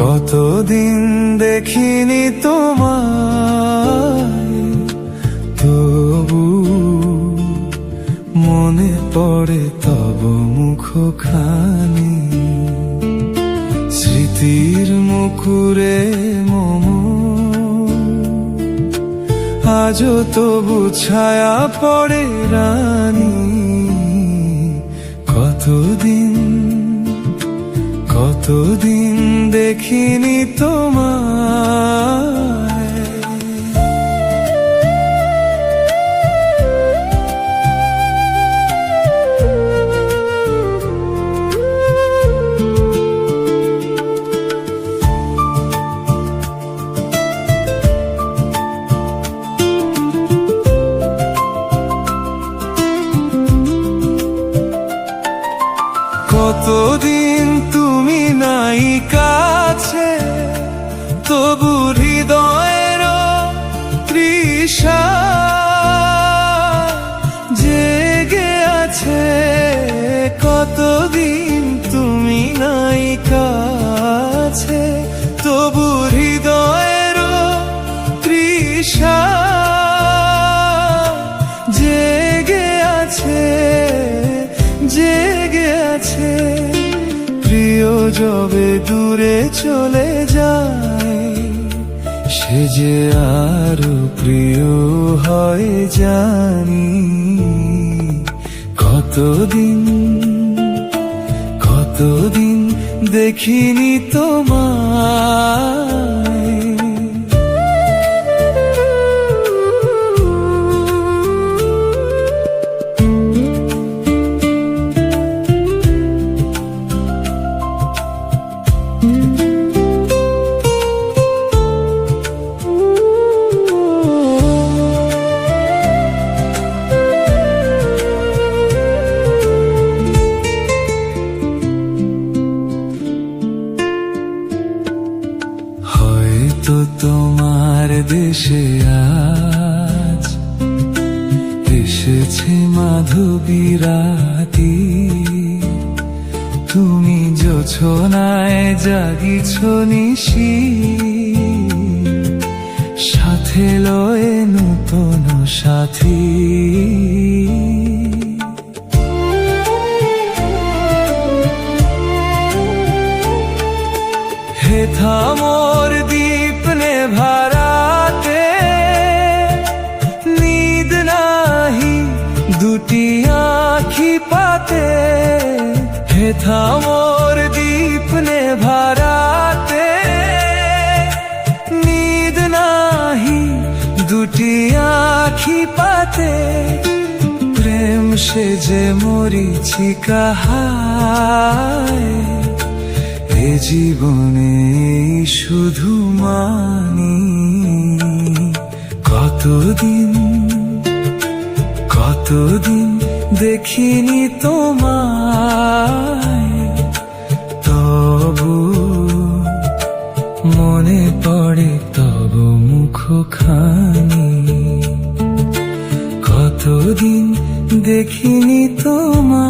কতদিন দেখিনি তোমায়, তবু মনে পড়ে তব মুখখানি। স্মৃতির মুকুরে মম আজও তবু ছায়া পড়ে রানী। কতদিন কতদিন দেখিনি তোমায়। কতদিন তুমি নাই কাছে, তবু হৃদয়ের তৃষা জেগে আছে। কতদিন তুমি নাই কাছে, তবু হৃদয়ের তৃষা জেগে আছে, জেগে আছে। প্রিয় যবে দূরে চলে যায়, সে যে আরো প্রিয় হয় জানি। কতদিন কতদিন দেখিনি তোমায়। হয়তো তোমার দেশে আজ এসেছে মাধবী রাতি। তুমি জোছনায় জাগিছ নিশি, সাথে লয়ে নূতন সাথী। হেথা মোর দীপ নেভারাতে, নিদ নাহি দুটি আখি পাতে। হেথা মোর দীপ নেভারাতে, নিদ নাহি দুটি আখি পাতে। প্রেম সে যে মরিচিকা হায়, এ জীবনে শুধু মানি। কতদিন কতদিন দেখিনি তোমায়, তবু মনে পড়ে তব মুখখানি। কতদিন দেখিনি তোমায়।